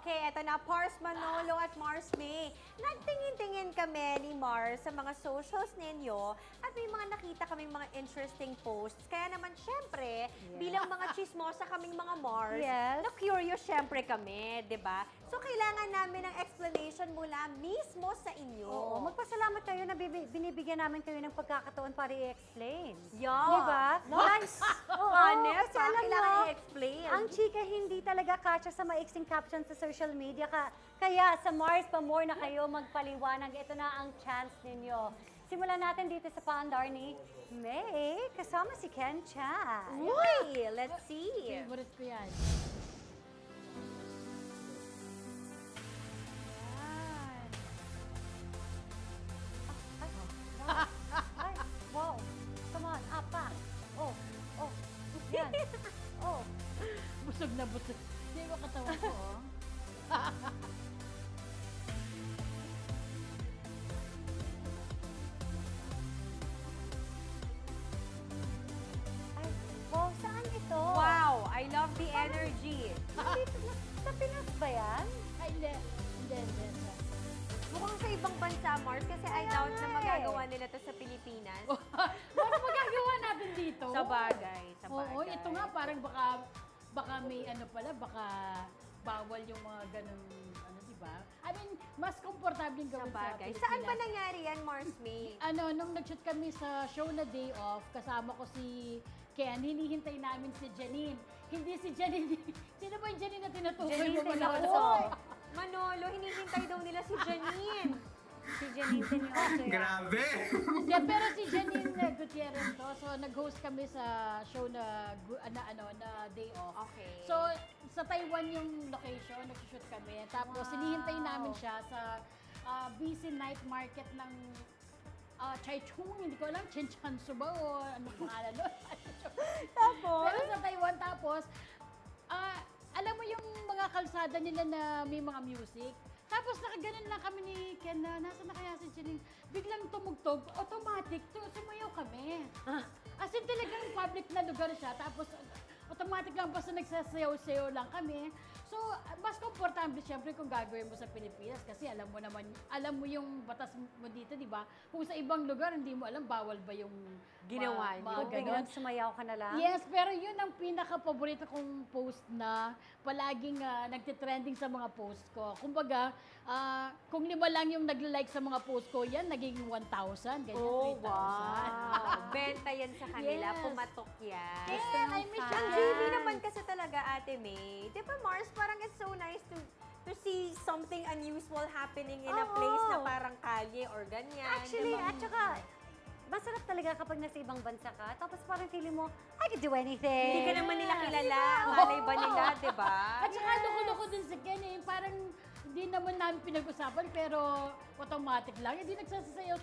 Okay, eto na, Pars Manolo at Mars May. Nagtingin-tingin kami ni Mars sa mga socials ninyo at may mga nakita kaming mga interesting posts. Kaya naman, syempre, bilang mga chismosa kaming mga Mars, na-curious syempre kami, di ba? So, kailangan namin ng explanation mula mismo sa inyo. Oo, magpasalamat kayo na binibigyan namin kayo ng pagkakataon para i-explain. Yeah. Di ba? Nice! Honest, kasi alam kailangan mo, i-explain. ang chika hindi talaga kasya sa maiksing caption sa social media. Kaya sa Mars pa more na kayo magpaliwanag. Ito na ang chance ninyo. Simulan natin dito sa paandar ni May, kasama si Ken Chan. Uy, let's see. Favorite ko yan. Ay, wow. Come on, apa. Oh, yan. Oh. Busog na busog. Hindi mo katawan ko, oh. Ay, wow, saan ito? Wow, I love the energy. Sa Pinas ba yan? Ay, hindi. Hindi. Mukhang sa ibang bansa, Mars, kasi I doubt na magagawa nila to sa Pilipinas. Ano magagawa natin dito? Sa bagay, sa bagay. Oo, ito nga parang baka may ano pala, baka bawal yung mga ganun, ano, di ba? I mean, mas komportable yung Sa gawin sa bagay. Pilipinas. Saan ba nangyari yan, Mars May? Ano, nung nag-shoot kami sa show na Day Off, kasama ko si Ken, hinihintay namin si Janine. Hindi si Janine. Sino ba yung Janine na tinutukoy Janine mo? Tenoso. Manolo, hinihintay daw nila si Janine. Si Janine Tenoso yan. Grabe! Yeah, pero si Janine Gutierrez to, so nag-host kami sa show na Day Off. Okay. So, sa Taiwan yung location, nag-shoot kami. Tapos, hinihintay namin siya sa busy night market ng Chaichung, hindi ko alam, Chinchansu ba o ano pangalan nun? Tapos? Pero sa Taiwan, tapos, alam mo yung mga kalsada nila na may mga music? Tapos nakaganon lang kami ni Ken na nasa na kaya si Janine. Biglang tumugtog, automatic, sumayaw kami. As in talagang public na lugar siya. Tapos automatic lang basta nagsasayaw-sayaw lang kami. So, mas komportable siyempre kung gagawin mo sa Pilipinas kasi alam mo yung batas mo dito, di ba? Kung sa ibang lugar, hindi mo alam, bawal ba yung Ginawa niyo. mga Biglang ganon. sumayaw ka na lang? Yes, pero yun ang pinaka-paborito kong post na palaging nagtitrending sa mga post ko. Kumbaga, kung 5 lang yung nagla-like sa mga post ko, yan naging 1,000, ganyan, 3,000. Oh, wow. Benta yan sa kanila. Yes. Pumatok yan. Ken, I miss Ang you. TV naman kasi talaga, Ate May. Di ba, Mars, parang it's so nice to see something unusual happening in a Oo. place na parang kalye or ganyan. Actually, Di ba? at saka, masarap talaga kapag nasa ibang bansa ka, tapos parang feeling mo, I can do anything. Hindi ka naman nila kilala. Malay ba nila, di ba? At saka loko-loko din si Ken parang hindi naman namin pinag-usapan pero automatic lang. Hindi nagsasayaw-sayaw